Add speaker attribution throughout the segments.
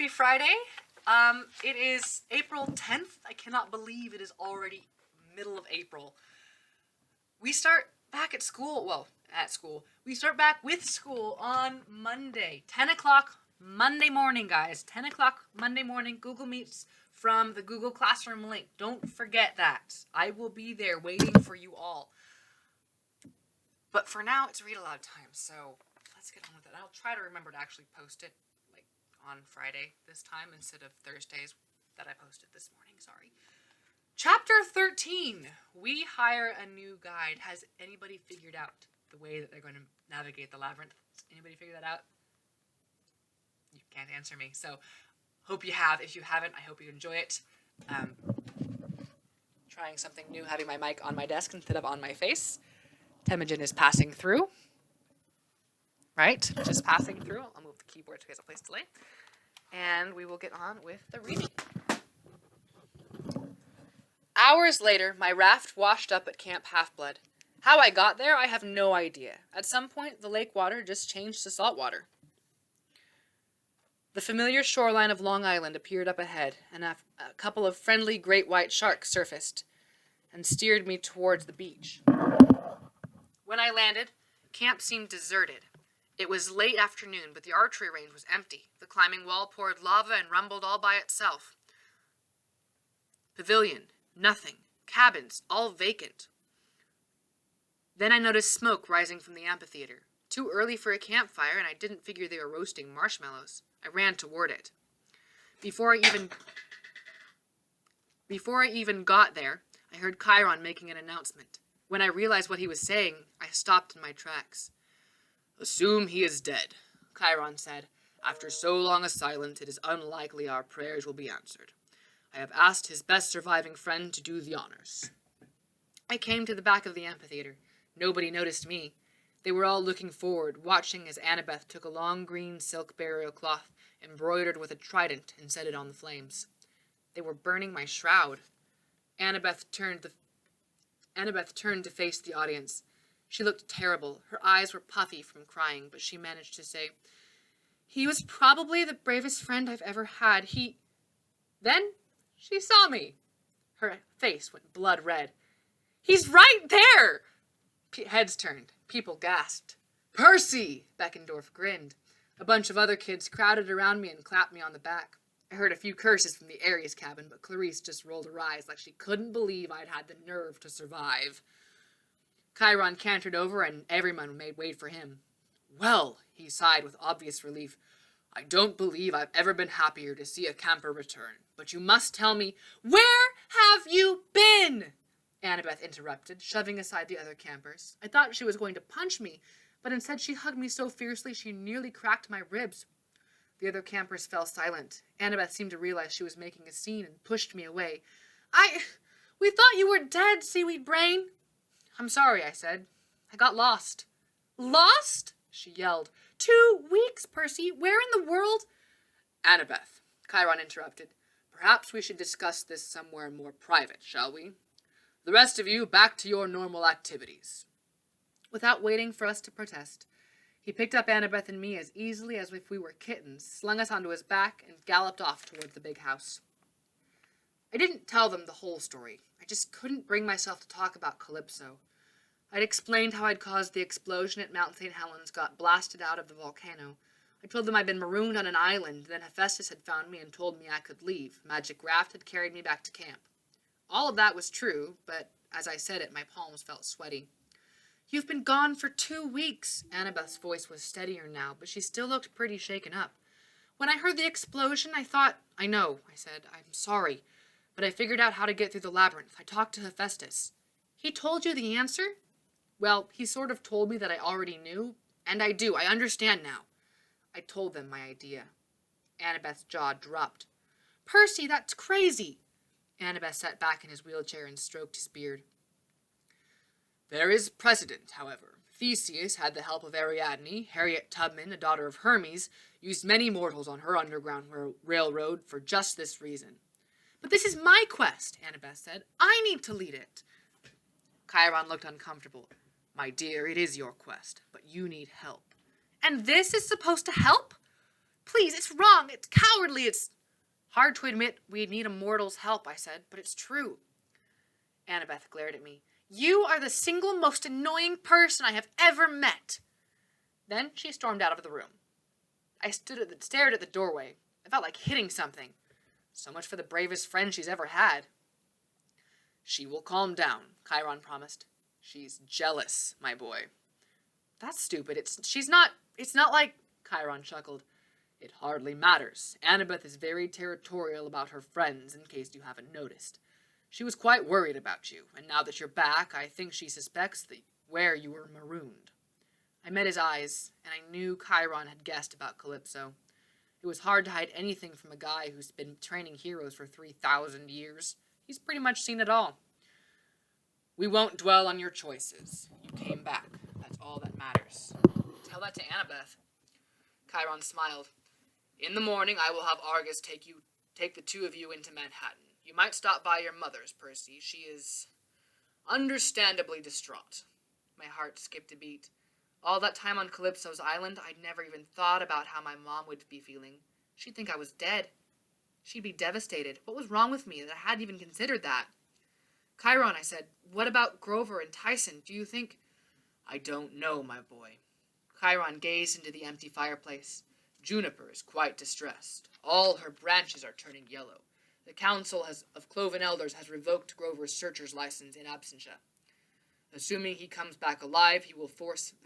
Speaker 1: Happy Friday. It is April 10th. I cannot believe it is already middle of April. We start back at school. Well, at school. We start back with school on Monday. 10 o'clock Monday morning, guys. 10 o'clock Monday morning. Google Meets from the Google Classroom link. Don't forget that. I will be there waiting for you all. But for now, it's read aloud time. So let's get on with it. I'll try to remember to actually post it on Friday this time instead of Thursdays that I posted this morning. Sorry. Chapter 13. We hire a new guide. Has anybody figured out the way that they're going to navigate the labyrinth? Anybody figure that out? You can't answer me. So hope you have. If you haven't, I hope you enjoy it. Trying something new, having my mic on my desk instead of on my face. Temujin is passing through. Right? Just passing through. I'll move the keyboard so he has a place to lay. And we will get on with the reading. Hours later, my raft washed up at Camp Half-Blood. How I got there, I have no idea. At some point, the lake water just changed to salt water. The familiar shoreline of Long Island appeared up ahead, and a couple of friendly great white sharks surfaced and steered me towards the beach. When I landed, camp seemed deserted. It was late afternoon, but the archery range was empty. The climbing wall poured lava and rumbled all by itself. Pavilion, nothing. Cabins, all vacant. Then I noticed smoke rising from the amphitheater. Too early for a campfire, and I didn't figure they were roasting marshmallows. I ran toward it. Before I even got there, I heard Chiron making an announcement. When I realized what he was saying, I stopped in my tracks. "Assume he is dead," Chiron said. "After so long a silence, it is unlikely our prayers will be answered. I have asked his best surviving friend to do the honors." I came to the back of the amphitheater. Nobody noticed me. They were all looking forward, watching as Annabeth took a long green silk burial cloth embroidered with a trident and set it on the flames. They were burning my shroud. Annabeth turned to face the audience. She looked terrible. Her eyes were puffy from crying, but she managed to say, "He was probably the bravest friend I've ever had. Then she saw me." Her face went blood red. "He's right there!" Heads turned. People gasped. "Percy!" Beckendorf grinned. A bunch of other kids crowded around me and clapped me on the back. I heard a few curses from the Aries cabin, but Clarice just rolled her eyes like she couldn't believe I'd had the nerve to survive. Chiron cantered over, and everyone made way for him. "Well," he sighed with obvious relief, "I don't believe I've ever been happier to see a camper return. But you must tell me—" "Where have you been?" Annabeth interrupted, shoving aside the other campers. I thought she was going to punch me, but instead she hugged me so fiercely she nearly cracked my ribs. The other campers fell silent. Annabeth seemed to realize she was making a scene and pushed me away. We thought you were dead, seaweed brain." "I'm sorry," I said. "I got lost." "Lost?" she yelled. 2 weeks, Percy. Where in the world—" "Annabeth," Chiron interrupted, "perhaps we should discuss this somewhere more private, shall we? The rest of you, back to your normal activities." Without waiting for us to protest, he picked up Annabeth and me as easily as if we were kittens, slung us onto his back, and galloped off towards the big house. I didn't tell them the whole story. I just couldn't bring myself to talk about Calypso. I'd explained how I'd caused the explosion at Mount St. Helens, got blasted out of the volcano. I told them I'd been marooned on an island, then Hephaestus had found me and told me I could leave. Magic Raft had carried me back to camp. All of that was true, but as I said it, my palms felt sweaty. "You've been gone for 2 weeks." Annabeth's voice was steadier now, but she still looked pretty shaken up. "When I heard the explosion, I thought—" "I know," I said. "I'm sorry. But I figured out how to get through the labyrinth. I talked to Hephaestus." "He told you the answer?" "Well, he sort of told me that I already knew. And I do. I understand now." I told them my idea. Annabeth's jaw dropped. "Percy, that's crazy." Annabeth sat back in his wheelchair and stroked his beard. "There is precedent, however. Theseus had the help of Ariadne. Harriet Tubman, a daughter of Hermes, used many mortals on her underground railroad for just this reason." "But this is my quest," Annabeth said. "I need to lead it." Chiron looked uncomfortable. "My dear, it is your quest, but you need help." "And this is supposed to help?" Please, it's wrong. It's cowardly. It's hard to admit we need a mortal's help, I said, but it's true. Annabeth glared at me. You are the single most annoying person I have ever met. Then she stormed out of the room. I stared at the doorway. I felt like hitting something. So much for the bravest friend she's ever had. She will calm down, Chiron promised. She's jealous, my boy. That's stupid. It's not like, Chiron chuckled. It hardly matters. Annabeth is very territorial about her friends, in case you haven't noticed. She was quite worried about you, and now that you're back, I think she suspects where you were marooned. I met his eyes, and I knew Chiron had guessed about Calypso. It was hard to hide anything from a guy who's been training heroes for 3,000 years. He's pretty much seen it all. We won't dwell on your choices. You came back. That's all that matters. Tell that to Annabeth. Chiron smiled. In the morning, I will have Argus take the two of you into Manhattan. You might stop by your mother's, Percy. She is understandably distraught. My heart skipped a beat. All that time on Calypso's island, I'd never even thought about how my mom would be feeling. She'd think I was dead. She'd be devastated. What was wrong with me that I hadn't even considered that? Chiron, I said, what about Grover and Tyson? Do you think... I don't know, my boy. Chiron gazed into the empty fireplace. Juniper is quite distressed. All her branches are turning yellow. The Council of Cloven Elders has revoked Grover's searcher's license in absentia. Assuming he comes back alive, they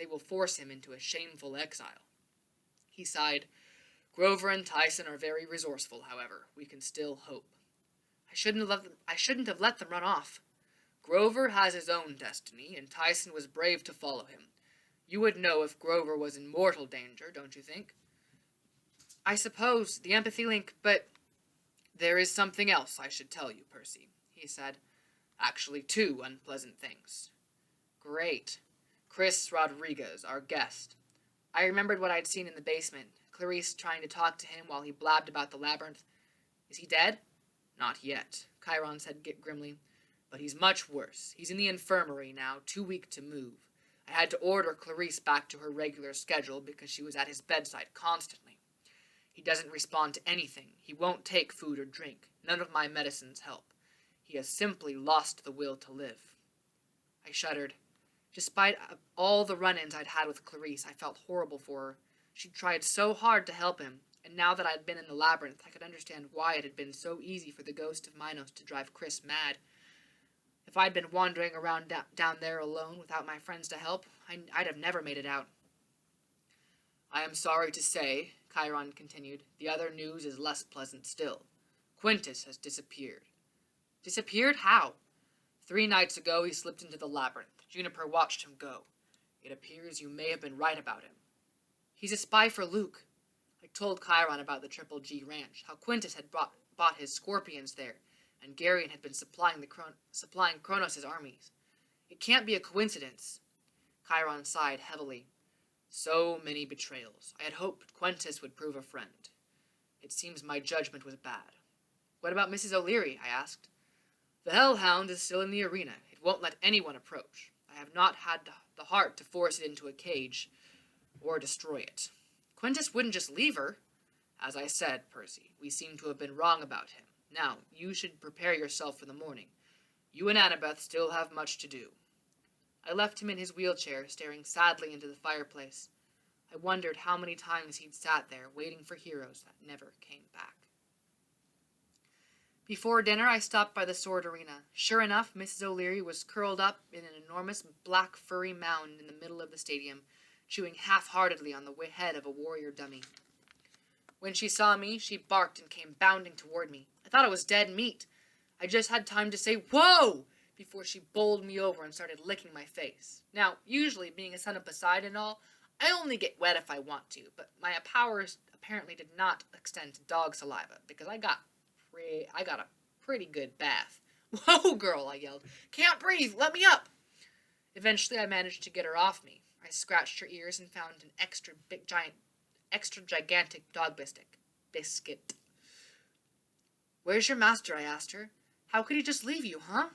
Speaker 1: will force him into a shameful exile. He sighed. Grover and Tyson are very resourceful, however. We can still hope. I shouldn't have let them run off. Grover has his own destiny, and Tyson was brave to follow him. You would know if Grover was in mortal danger, don't you think? I suppose, the empathy link, but... There is something else I should tell you, Percy, he said. Actually, two unpleasant things. Great. Chris Rodriguez, our guest. I remembered what I'd seen in the basement. Clarice trying to talk to him while he blabbed about the labyrinth. Is he dead? Not yet, Chiron said grimly. But he's much worse. He's in the infirmary now, too weak to move. I had to order Clarice back to her regular schedule because she was at his bedside constantly. He doesn't respond to anything. He won't take food or drink. None of my medicines help. He has simply lost the will to live. I shuddered. Despite all the run-ins I'd had with Clarice, I felt horrible for her. She'd tried so hard to help him, and now that I'd been in the labyrinth, I could understand why it had been so easy for the ghost of Minos to drive Chris mad. If I'd been wandering around down there alone without my friends to help, I'd have never made it out. I am sorry to say, Chiron continued, the other news is less pleasant still. Quintus has disappeared. Disappeared? How? 3 nights ago he slipped into the labyrinth. Juniper watched him go. It appears you may have been right about him. He's a spy for Luke. I told Chiron about the Triple G Ranch, how Quintus had bought his scorpions there, and Garion had been supplying Kronos' armies. It can't be a coincidence. Chiron sighed heavily. So many betrayals. I had hoped Quintus would prove a friend. It seems my judgment was bad. What about Mrs. O'Leary? I asked. The Hellhound is still in the arena. It won't let anyone approach. I have not had the heart to force it into a cage or destroy it. Quintus wouldn't just leave her. As I said, Percy, we seem to have been wrong about him. Now, you should prepare yourself for the morning. You and Annabeth still have much to do. I left him in his wheelchair, staring sadly into the fireplace. I wondered how many times he'd sat there, waiting for heroes that never came back. Before dinner, I stopped by the sword arena. Sure enough, Mrs. O'Leary was curled up in an enormous black furry mound in the middle of the stadium, chewing half-heartedly on the head of a warrior dummy. When she saw me, she barked and came bounding toward me. I thought it was dead meat. I just had time to say, "Whoa!" before she bowled me over and started licking my face. Now, usually, being a son of Poseidon and all, I only get wet if I want to, but my powers apparently did not extend to dog saliva, because I got a pretty good bath. "Whoa, girl," I yelled. "Can't breathe, let me up!" Eventually, I managed to get her off me. I scratched her ears and found an extra gigantic dog biscuit. "Where's your master?" I asked her. "How could he just leave you, huh?"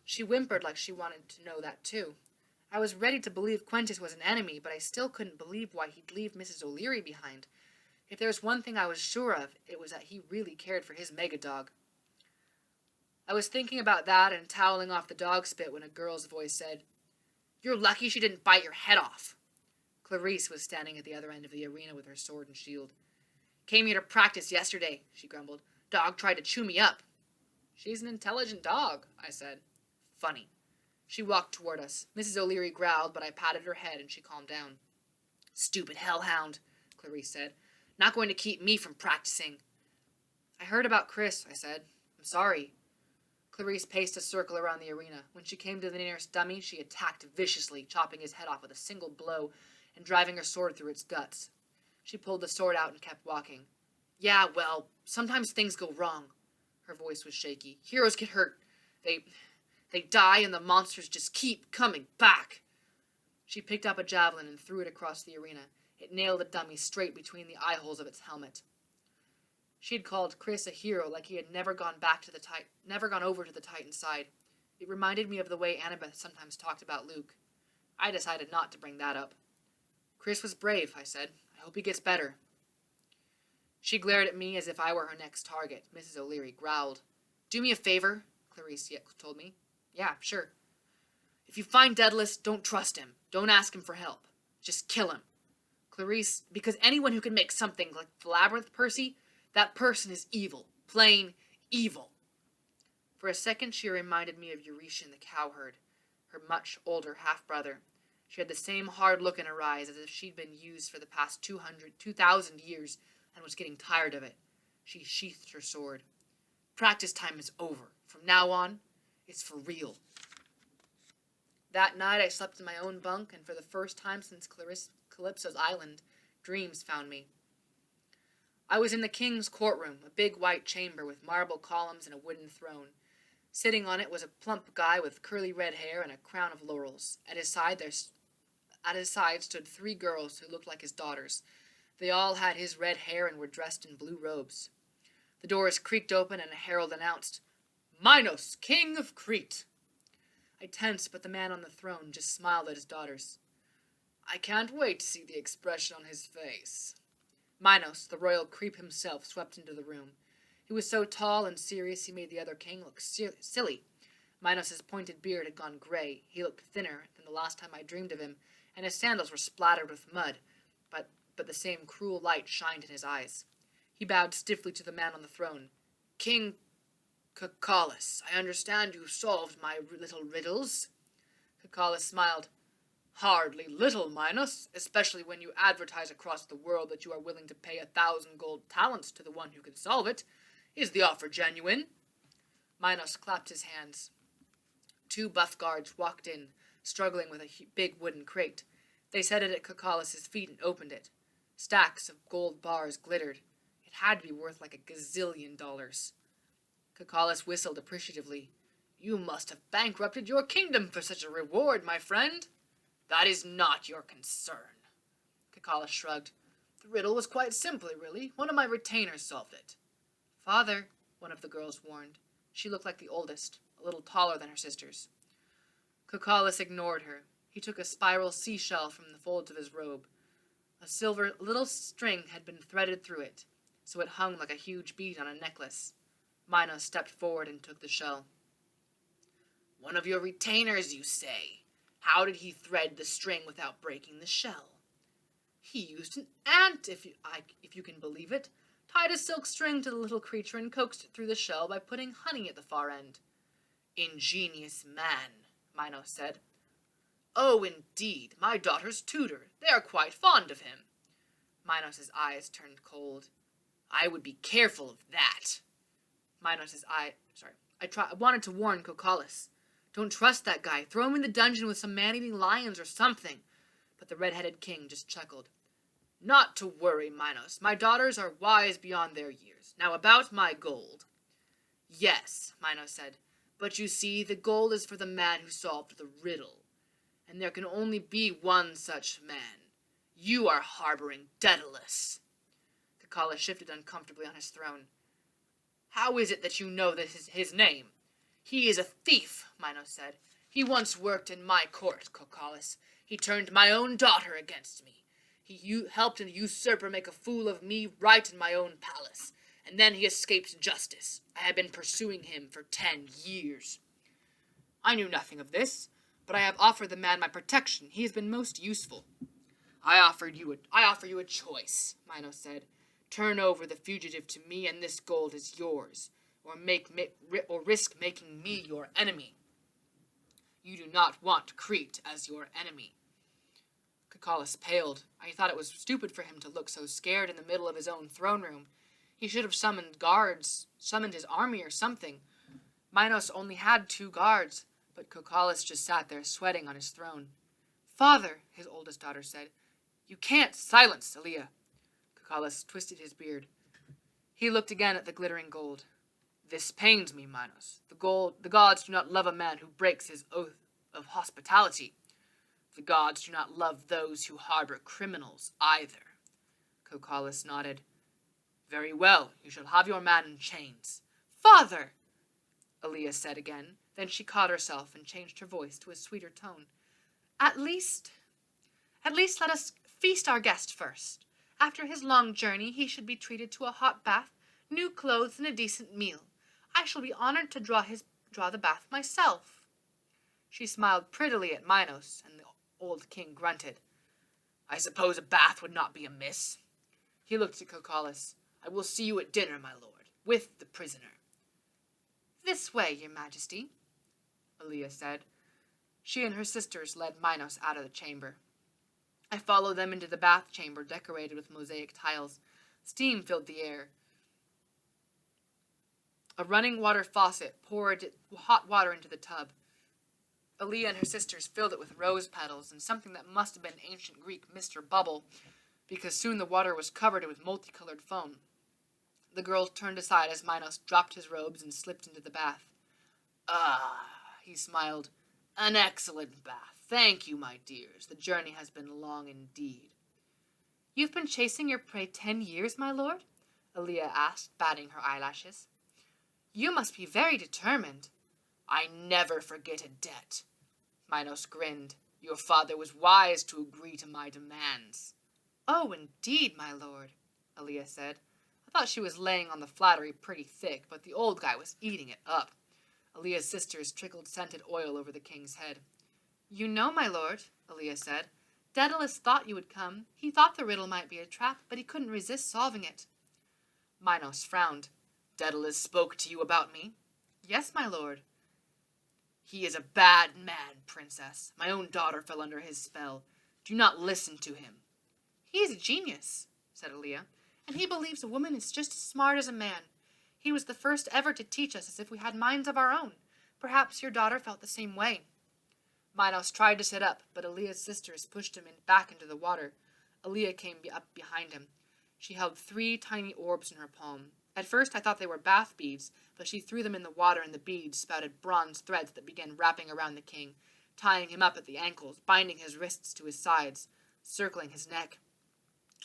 Speaker 1: She whimpered like she wanted to know that too. I was ready to believe Quintus was an enemy, but I still couldn't believe why he'd leave Mrs. O'Leary behind. If there was one thing I was sure of, it was that he really cared for his mega-dog. I was thinking about that and toweling off the dog spit when a girl's voice said, "You're lucky she didn't bite your head off." Clarice was standing at the other end of the arena with her sword and shield. "Came here to practice yesterday," she grumbled. "Dog tried to chew me up." "She's an intelligent dog," I said. "Funny." She walked toward us. Mrs. O'Leary growled, but I patted her head and she calmed down. "Stupid hellhound," Clarice said. "Not going to keep me from practicing." "I heard about Chris," I said. "I'm sorry." Clarice paced a circle around the arena. When she came to the nearest dummy, she attacked viciously, chopping his head off with a single blow and driving her sword through its guts. She pulled the sword out and kept walking. "Yeah, well, sometimes things go wrong." Her voice was shaky. "Heroes get hurt. They die and the monsters just keep coming back." She picked up a javelin and threw it across the arena. It nailed the dummy straight between the eye holes of its helmet. She had called Chris a hero like he had never gone over to the Titan's side. It reminded me of the way Annabeth sometimes talked about Luke. I decided not to bring that up. "Chris was brave," I said. "I hope he gets better." She glared at me as if I were her next target. Mrs. O'Leary growled. "Do me a favor," Clarice told me. "Yeah, sure." "If you find Daedalus, don't trust him. Don't ask him for help. Just kill him. Clarice, because anyone who can make something like the labyrinth, Percy, that person is evil. Plain evil." For a second she reminded me of Eurytion the cowherd, her much older half-brother. She had the same hard look in her eyes as if she'd been used for the past 2,000 years and was getting tired of it. She sheathed her sword. "Practice time is over. From now on, it's for real." That night I slept in my own bunk, and for the first time since Calypso's Island, dreams found me. I was in the king's courtroom, a big white chamber with marble columns and a wooden throne. Sitting on it was a plump guy with curly red hair and a crown of laurels. At his side stood 3 girls who looked like his daughters. They all had his red hair and were dressed in blue robes. The doors creaked open and a herald announced, "Minos, king of Crete." I tensed, but the man on the throne just smiled at his daughters. "I can't wait to see the expression on his face." Minos, the royal creep himself, swept into the room. He was so tall and serious he made the other king look silly. Minos's pointed beard had gone gray. He looked thinner than the last time I dreamed of him, and his sandals were splattered with mud, but the same cruel light shined in his eyes. He bowed stiffly to the man on the throne. "King Cacalus, I understand you solved my little riddles." Cacalus smiled. "Hardly little, Minos, especially when you advertise across the world that you are willing to pay 1,000 gold talents to the one who can solve it. Is the offer genuine?" Minos clapped his hands. 2 buff guards walked in, struggling with a big wooden crate. They set it at Cacalus's feet and opened it. Stacks of gold bars glittered. It had to be worth like $1 gazillion. Cacalus whistled appreciatively. "You must have bankrupted your kingdom for such a reward, my friend." "That is not your concern." Cacalus shrugged. "The riddle was quite simple, really. One of my retainers solved it." "Father," one of the girls warned. She looked like the oldest, a little taller than her sisters. Cacalus ignored her. He took a spiral seashell from the folds of his robe. A silver little string had been threaded through it, so it hung like a huge bead on a necklace. Minos stepped forward and took the shell. "One of your retainers, you say? How did he thread the string without breaking the shell?" "He used an ant, if you can believe it. Tied a silk string to the little creature and coaxed it through the shell by putting honey at the far end." "Ingenious man," Minos said. "Oh, indeed, my daughter's tutor. They are quite fond of him." Minos's eyes turned cold. "I would be careful of that." I wanted to warn Cacalus. "Don't trust that guy. Throw him in the dungeon with some man-eating lions or something." But the red-headed king just chuckled. "Not to worry, Minos. My daughters are wise beyond their years. Now about my gold." "Yes," Minos said. "But you see, the gold is for the man who solved the riddle. And there can only be one such man. You are harboring Daedalus." Cacalus shifted uncomfortably on his throne. "How is it that you know this is his name?" "He is a thief," Minos said. "He once worked in my court, Cacalus. He turned my own daughter against me. He helped a usurper make a fool of me right in my own palace, and then he escaped justice. I had been pursuing him for 10 years. I knew nothing of this, but I have offered the man my protection. He has been most useful. I offer you a choice, Minos said. Turn over the fugitive to me, and this gold is yours, or risk making me your enemy. You do not want Crete as your enemy. Cacallus paled. I thought it was stupid for him to look so scared in the middle of his own throne room. He should have summoned guards, summoned his army or something. Minos only had 2 guards, but Cacallus just sat there sweating on his throne. Father, his oldest daughter said, you can't silence Aelia. Cacallus twisted his beard. He looked again at the glittering gold. This pains me, Minos. The gods do not love a man who breaks his oath of hospitality. The gods do not love those who harbor criminals either. Cacallus nodded. Very well, you shall have your man in chains. Father! Aelia said again. Then she caught herself and changed her voice to a sweeter tone. At least let us feast our guest first. After his long journey, he should be treated to a hot bath, new clothes, and a decent meal. I shall be honored to draw the bath myself. She smiled prettily at Minos, and the old king grunted. I suppose a bath would not be amiss. He looked at Cacallus. I will see you at dinner, my lord, with the prisoner. This way, your majesty, Aelia said. She and her sisters led Minos out of the chamber. I followed them into the bath chamber decorated with mosaic tiles. Steam filled the air. A running water faucet poured hot water into the tub. Aelia and her sisters filled it with rose petals and something that must have been ancient Greek mist or bubble, because soon the water was covered with multicolored foam. The girls turned aside as Minos dropped his robes and slipped into the bath. Ah, he smiled. An excellent bath. Thank you, my dears. The journey has been long indeed. You've been chasing your prey 10 years, my lord? Aelia asked, batting her eyelashes. You must be very determined. I never forget a debt. Minos grinned. Your father was wise to agree to my demands. Oh, indeed, my lord, Aelia said. I thought she was laying on the flattery pretty thick, but the old guy was eating it up. Aelia's sisters trickled scented oil over the king's head. You know, my lord, Aelia said, Daedalus thought you would come. He thought the riddle might be a trap, but he couldn't resist solving it. Minos frowned. Daedalus spoke to you about me? Yes, my lord. He is a bad man, princess. My own daughter fell under his spell. Do not listen to him. He is a genius, said Aelia, and he believes a woman is just as smart as a man. He was the first ever to teach us as if we had minds of our own. Perhaps your daughter felt the same way. Minos tried to sit up, but Aelia's sisters pushed him back into the water. Aelia came up behind him. She held 3 tiny orbs in her palm. At first I thought they were bath beads, but she threw them in the water and the beads spouted bronze threads that began wrapping around the king, tying him up at the ankles, binding his wrists to his sides, circling his neck.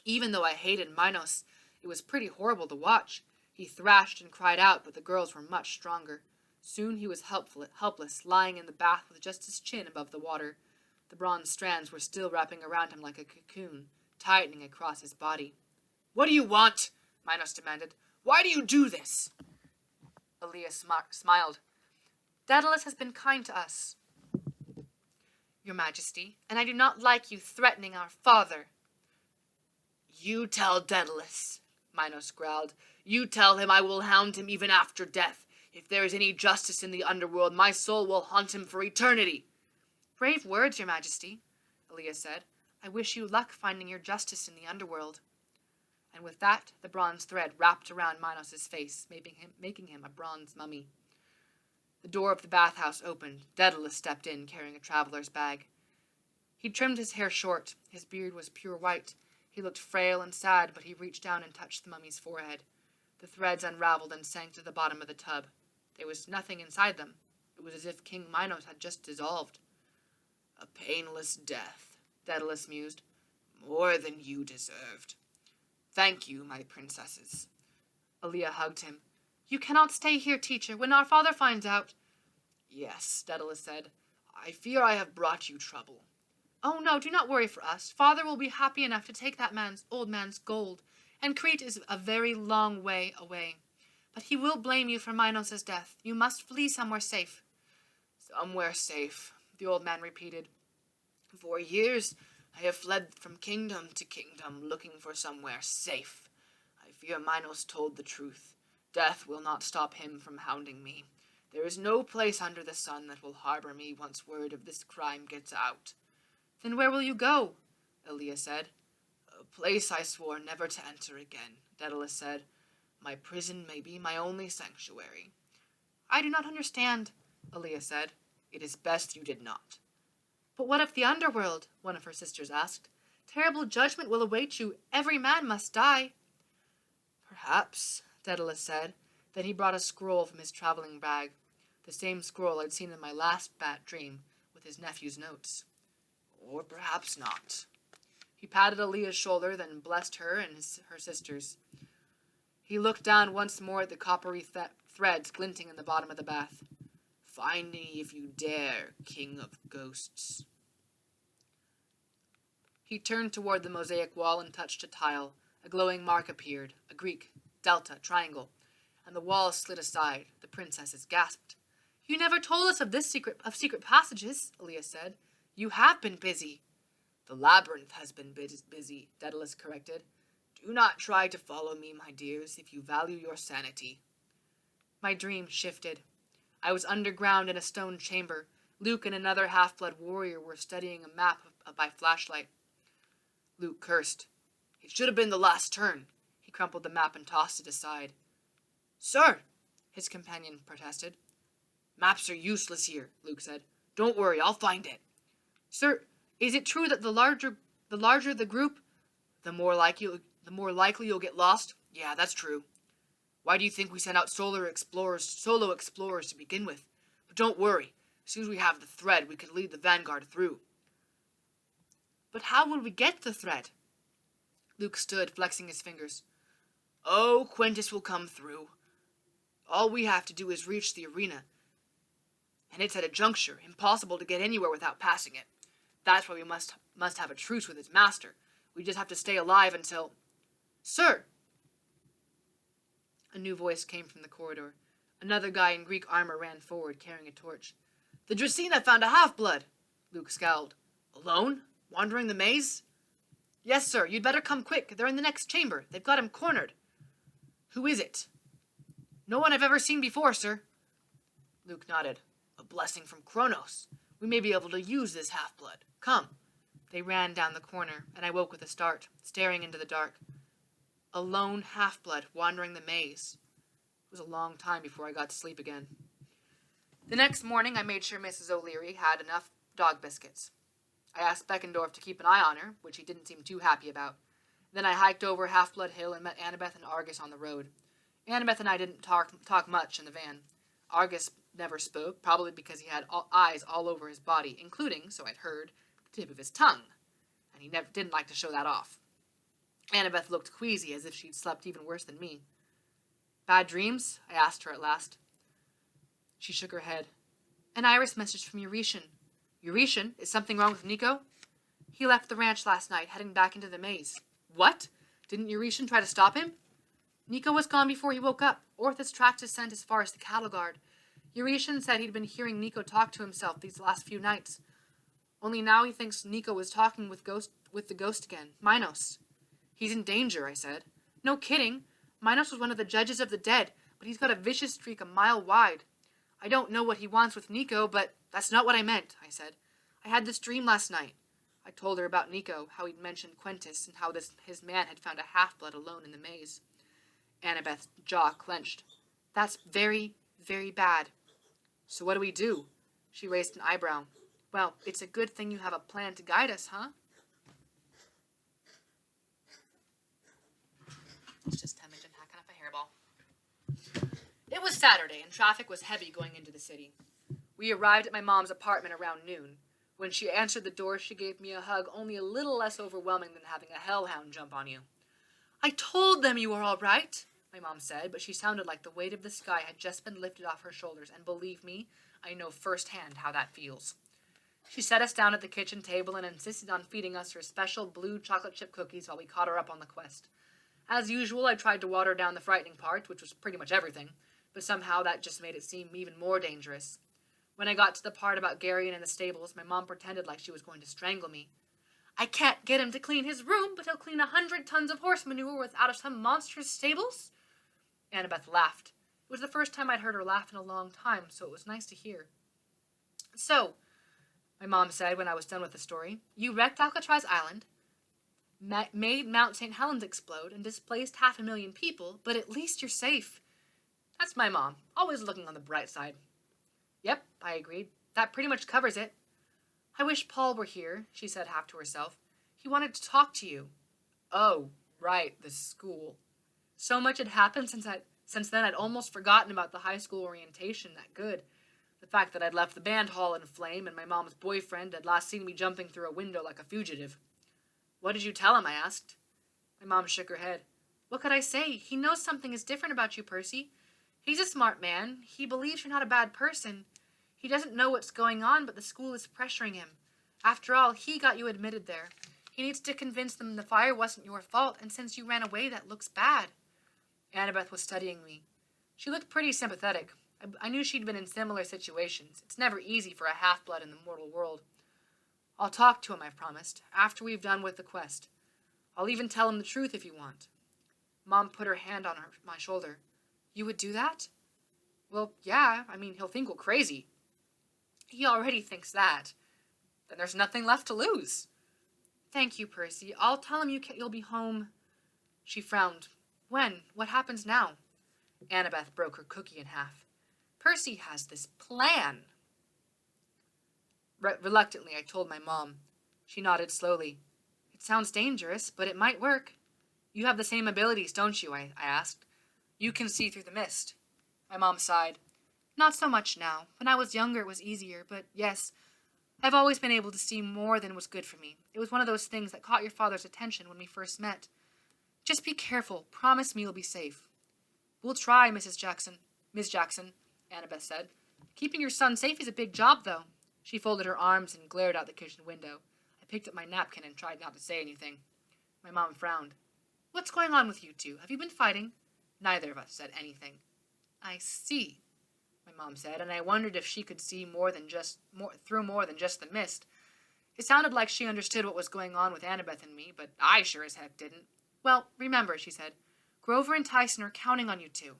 Speaker 1: Even though I hated Minos, it was pretty horrible to watch. He thrashed and cried out, but the girls were much stronger. Soon he was helpless, lying in the bath with just his chin above the water. The bronze strands were still wrapping around him like a cocoon, tightening across his body. What do you want? Minos demanded. Why do you do this? Aelia smiled. Daedalus has been kind to us, your majesty, and I do not like you threatening our father. You tell Daedalus, Minos growled. You tell him I will hound him even after death. If there is any justice in the underworld, my soul will haunt him for eternity. Brave words, your majesty, Aelia said. I wish you luck finding your justice in the underworld. And with that, the bronze thread wrapped around Minos' face, making him a bronze mummy. The door of the bathhouse opened. Daedalus stepped in, carrying a traveler's bag. He trimmed his hair short. His beard was pure white. He looked frail and sad, but he reached down and touched the mummy's forehead. The threads unraveled and sank to the bottom of the tub. There was nothing inside them. It was as if King Minos had just dissolved. A painless death, Daedalus mused. More than you deserved. Thank you, my princesses. Aelia hugged him. You cannot stay here, teacher, when our father finds out. Yes, Daedalus said. I fear I have brought you trouble.
Speaker 2: Oh no, do not worry for us. Father will be happy enough to take that old man's gold, and Crete is a very long way away. But he will blame you for Minos' death. You must flee somewhere safe. Somewhere safe, the old man repeated. For years I have fled from kingdom to kingdom, looking for somewhere safe. I fear Minos told the truth. Death will not stop him from hounding me. There is no place under the sun that will harbor me once word of this crime gets out. Then where will you go? Elias said. A place I swore never to enter again, Daedalus said. My prison may be my only sanctuary. I do not understand, Elias said. It is best you did not. But what of the underworld? One of her sisters asked. Terrible judgment will await you. Every man must die. Perhaps, Daedalus said. Then he brought a scroll from his traveling bag, the same scroll I'd seen in my last bat dream, with his nephew's notes. Or perhaps not. He patted Aaliyah's shoulder, then blessed her and her sisters. He looked down once more at the coppery threads glinting in the bottom of the bath. Find me if you dare, king of ghosts. He turned toward the mosaic wall and touched a tile. A glowing mark appeared, a Greek, delta, triangle, and the wall slid aside. The princesses gasped. You never told us of secret passages, Elias said. You have been busy. The labyrinth has been busy, Daedalus corrected. Do not try to follow me, my dears, if you value your sanity. My dream shifted. I was underground in a stone chamber. Luke and another half-blood warrior were studying a map by flashlight. Luke cursed. It should have been the last turn. He crumpled the map and tossed it aside. Sir, his companion protested. Maps are useless here, Luke said. Don't worry, I'll find it. Sir, is it true that the larger the group, the more likely you'll get lost? Yeah, that's true. Why do you think we sent out solo explorers to begin with? But don't worry. As soon as we have the thread, we can lead the vanguard through. But how will we get the thread? Luke stood, flexing his fingers. Oh, Quintus will come through. All we have to do is reach the arena. And it's at a juncture, impossible to get anywhere without passing it. That's why we must have a truce with its master. We just have to stay alive until... Sir! A new voice came from the corridor. Another guy in Greek armor ran forward, carrying a torch. The Dracaena found a half-blood! Luke scowled. Alone? Wandering the maze? Yes, sir. You'd better come quick. They're in the next chamber. They've got him cornered. Who is it? No one I've ever seen before, sir. Luke nodded. A blessing from Kronos. We may be able to use this half-blood. Come. They ran down the corner, and I woke with a start, staring into the dark. A lone half-blood wandering the maze. It was a long time before I got to sleep again. The next morning, I made sure Mrs. O'Leary had enough dog biscuits. I asked Beckendorf to keep an eye on her, which he didn't seem too happy about. Then I hiked over Half-Blood Hill and met Annabeth and Argus on the road. Annabeth and I didn't talk much in the van. Argus never spoke, probably because he had eyes all over his body, including, so I'd heard, the tip of his tongue, and he didn't like to show that off. Annabeth looked queasy, as if she'd slept even worse than me. Bad dreams? I asked her at last. She shook her head. An Iris message from Eurytion. Eurytion? Is something wrong with Nico? He left the ranch last night, heading back into the maze. What? Didn't Eurytion try to stop him? Nico was gone before he woke up. Orthus tracked his scent as far as the cattle guard. Eurytion said he'd been hearing Nico talk to himself these last few nights. Only now he thinks Nico was talking with the ghost again. Minos. He's in danger, I said. No kidding. Minos was one of the judges of the dead, but he's got a vicious streak a mile wide. I don't know what he wants with Nico, but that's not what I meant, I said. I had this dream last night. I told her about Nico, how he'd mentioned Quintus, and how his man had found a half-blood alone in the maze. Annabeth's jaw clenched. That's very, very bad. So what do we do? She raised an eyebrow. Well, it's a good thing you have a plan to guide us, huh? It's just Temujin hacking up a hairball. It was Saturday, and traffic was heavy going into the city. We arrived at my mom's apartment around noon. When she answered the door, she gave me a hug only a little less overwhelming than having a hellhound jump on you. I told them you were all right, my mom said, but she sounded like the weight of the sky had just been lifted off her shoulders, and believe me, I know firsthand how that feels. She set us down at the kitchen table and insisted on feeding us her special blue chocolate chip cookies while we caught her up on the quest. As usual, I tried to water down the frightening part, which was pretty much everything, but somehow that just made it seem even more dangerous. When I got to the part about Gary and the stables, my mom pretended like she was going to strangle me. I can't get him to clean his room, but he'll clean 100 tons of horse manure out of some monstrous stables? Annabeth laughed. It was the first time I'd heard her laugh in a long time, so it was nice to hear. So, my mom said when I was done with the story, you wrecked Alcatraz Island, made Mount St. Helens explode, and displaced 500,000 people, but at least you're safe. That's my mom, always looking on the bright side. Yep, I agreed. That pretty much covers it. I wish Paul were here, she said half to herself. He wanted to talk to you. Oh, right, the school. So much had happened since then I'd almost forgotten about the high school orientation that good. The fact that I'd left the band hall in a flame and my mom's boyfriend had last seen me jumping through a window like a fugitive. What did you tell him? I asked. My mom shook her head. What could I say? He knows something is different about you, Percy. He's a smart man. He believes you're not a bad person. He doesn't know what's going on, but the school is pressuring him. After all, he got you admitted there. He needs to convince them the fire wasn't your fault, and since you ran away, that looks bad. Annabeth was studying me. She looked pretty sympathetic. I knew she'd been in similar situations. It's never easy for a half-blood in the mortal world. I'll talk to him, I've promised, after we've done with the quest. I'll even tell him the truth if you want. Mom put her hand on my shoulder. You would do that? Well, yeah. I mean, he'll think we're crazy. He already thinks that. Then there's nothing left to lose. Thank you, Percy. I'll tell him you'll be home. She frowned. When? What happens now? Annabeth broke her cookie in half. Percy has this plan. Reluctantly, I told my mom. She nodded slowly. It sounds dangerous, but it might work. You have the same abilities, don't you? I asked. You can see through the mist. My mom sighed. Not so much now. When I was younger, it was easier, but yes, I've always been able to see more than was good for me. It was one of those things that caught your father's attention when we first met. Just be careful. Promise me you'll be safe. We'll try, Miss Jackson, Annabeth said. Keeping your son safe is a big job, though. She folded her arms and glared out the kitchen window. I picked up my napkin and tried not to say anything. My mom frowned. What's going on with you two? Have you been fighting? Neither of us said anything. I see, my mom said, and I wondered if she could see through more than just the mist. It sounded like she understood what was going on with Annabeth and me, but I sure as heck didn't. Well, remember, she said, Grover and Tyson are counting on you two.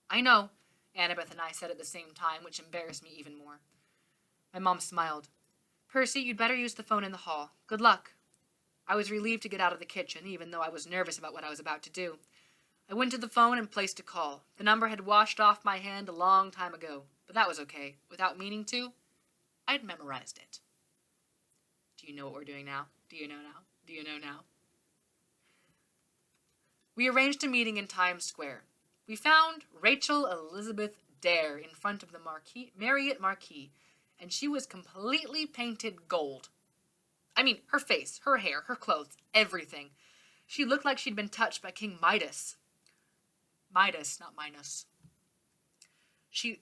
Speaker 2: I know, Annabeth and I said at the same time, which embarrassed me even more. My mom smiled. Percy, you'd better use the phone in the hall. Good luck. I was relieved to get out of the kitchen, even though I was nervous about what I was about to do. I went to the phone and placed a call. The number had washed off my hand a long time ago, but that was okay. Without meaning to, I'd memorized it. Do you know what we're doing now? Do you know now? Do you know now? We arranged a meeting in Times Square. We found Rachel Elizabeth Dare in front of the Marriott Marquis, and she was completely painted gold. I mean, her face, her hair, her clothes, everything. She looked like she'd been touched by King Midas. Midas, not Minos. She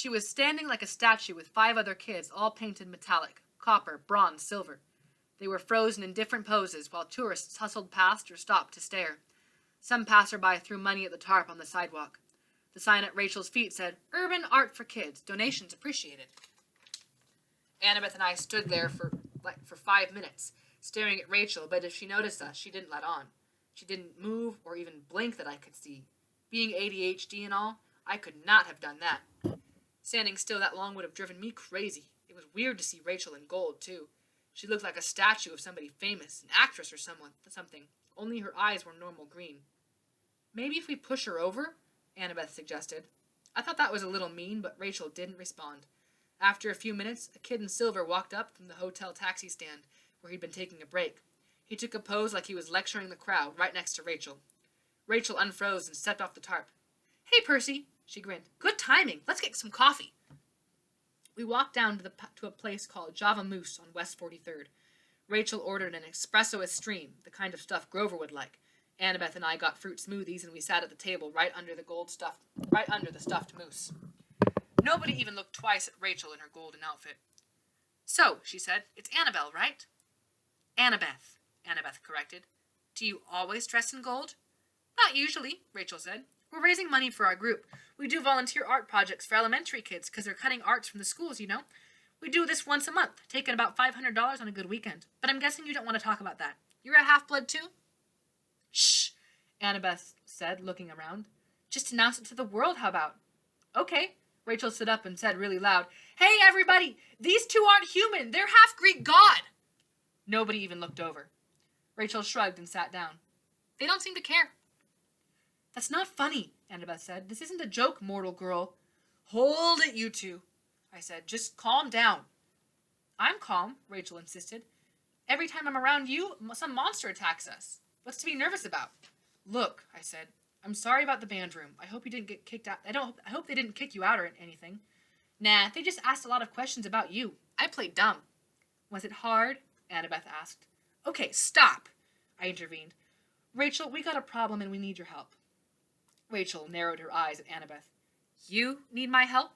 Speaker 2: was standing like a statue with 5 other kids, all painted metallic, copper, bronze, silver. They were frozen in different poses while tourists hustled past or stopped to stare. Some passerby threw money at the tarp on the sidewalk. The sign at Rachel's feet said, Urban Art for Kids, donations appreciated. Annabeth and I stood there for 5 minutes, staring at Rachel, but if she noticed us, she didn't let on. She didn't move or even blink that I could see. Being ADHD and all, I could not have done that. Standing still that long would have driven me crazy. It was weird to see Rachel in gold, too. She looked like a statue of somebody famous, an actress or something. Only her eyes were normal green. Maybe if we push her over? Annabeth suggested. I thought that was a little mean, but Rachel didn't respond. After a few minutes, a kid in silver walked up from the hotel taxi stand, where he'd been taking a break. He took a pose like he was lecturing the crowd right next to Rachel. Rachel unfroze and stepped off the tarp. Hey, Percy, she grinned. Good timing. Let's get some coffee. We walked down to a place called Java Moose on West 43rd. Rachel ordered an espresso extreme, the kind of stuff Grover would like. Annabeth and I got fruit smoothies, and we sat at the table right under the stuffed moose. Nobody even looked twice at Rachel in her golden outfit.
Speaker 1: So, she said, it's Annabelle, right? Annabeth, Annabeth corrected. Do you always dress in gold? Not usually, Rachel said. We're raising money for our group. We do volunteer art projects for elementary kids because they're cutting arts from the schools, you know. We do this once a month, taking about $500 on a good weekend. But I'm guessing you don't want to talk about that. You're a half-blood too? Shh, Annabeth said, looking around. Just announce it to the world, how about? Okay. Rachel stood up and said really loud, Hey, everybody! These two aren't human! They're half-Greek god! Nobody even looked over. Rachel shrugged and sat down. They don't seem to care. That's not funny, Annabeth said. This isn't a joke, mortal girl. Hold it, you two, I said. Just calm down. I'm calm, Rachel insisted. Every time I'm around you, some monster attacks us. What's to be nervous about? Look, I said. I'm sorry about the band room. I hope you didn't get kicked out. I hope they didn't kick you out or anything. Nah, they just asked a lot of questions about you. I played dumb. Was it hard? Annabeth asked. Okay, stop, I intervened. Rachel, we got a problem and we need your help. Rachel narrowed her eyes at Annabeth. You need my help?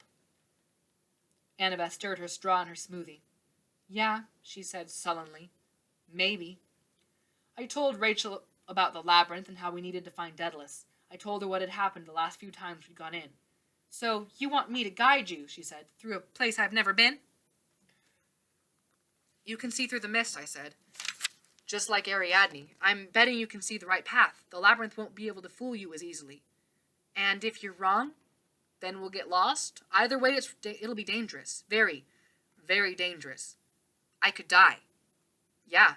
Speaker 1: Annabeth stirred her straw in her smoothie. Yeah, she said sullenly. Maybe. I told Rachel about the labyrinth and how we needed to find Daedalus. I told her what had happened the last few times we'd gone in. So you want me to guide you, she said, through a place I've never been? You can see through the mist, I said. Just like Ariadne. I'm betting you can see the right path. The labyrinth won't be able to fool you as easily. And if you're wrong, then we'll get lost. Either way, it'll be dangerous. Very, very dangerous. I could die. Yeah.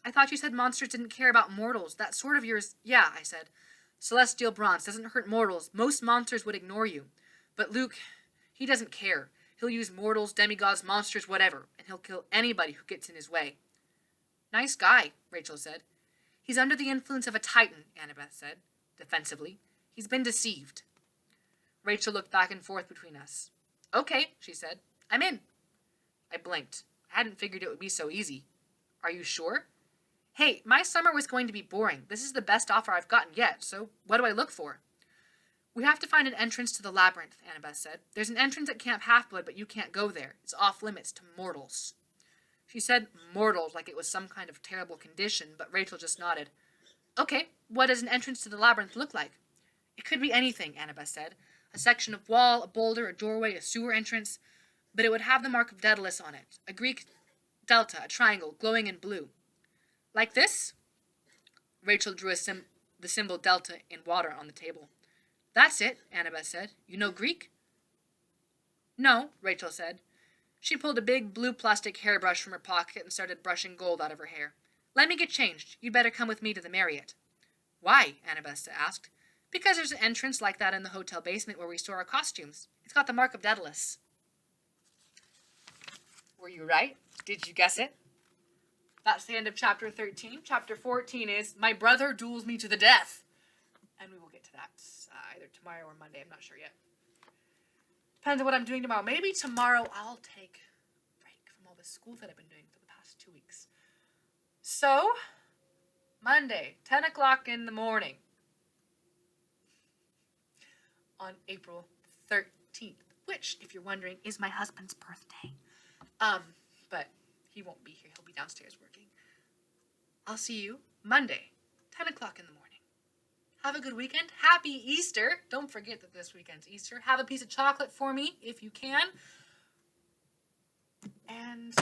Speaker 1: I thought you said monsters didn't care about mortals. That sort of yours... Yeah, I said. Celestial bronze doesn't hurt mortals. Most monsters would ignore you. But Luke, he doesn't care. He'll use mortals, demigods, monsters, whatever, and he'll kill anybody who gets in his way. Nice guy, Rachel said. He's under the influence of a titan, Annabeth said, defensively. He's been deceived. Rachel looked back and forth between us. Okay, she said. I'm in. I blinked. I hadn't figured it would be so easy. Are you sure? Hey, my summer was going to be boring. This is the best offer I've gotten yet, so what do I look for? We have to find an entrance to the labyrinth, Annabeth said. There's an entrance at Camp Half-Blood, but you can't go there. It's off limits to mortals. She said mortals like it was some kind of terrible condition, but Rachel just nodded. Okay, what does an entrance to the labyrinth look like? It could be anything, Annabeth said. A section of wall, a boulder, a doorway, a sewer entrance, but it would have the mark of Daedalus on it. A Greek delta, a triangle, glowing in blue. Like this? Rachel drew the symbol delta in water on the table. That's it, Annabeth said. You know Greek? No, Rachel said. She pulled a big blue plastic hairbrush from her pocket and started brushing gold out of her hair. Let me get changed. You'd better come with me to the Marriott. Why? Annabeth asked. Because there's an entrance like that in the hotel basement where we store our costumes. It's got the mark of Daedalus. Were you right? Did you guess it? That's the end of chapter 13. Chapter 14 is My Brother Duels Me to the Death. And we will get to that either tomorrow or Monday. I'm not sure yet. Depends on what I'm doing tomorrow. Maybe tomorrow I'll take a break from all the school that I've been doing for the past 2 weeks. So, Monday, 10 o'clock in the morning on April 13th, which, if you're wondering, is my husband's birthday. But he won't be here. He'll be downstairs working. I'll see you Monday, 10 o'clock in the morning. Have a good weekend. Happy Easter. Don't forget that this weekend's Easter. Have a piece of chocolate for me if you can. And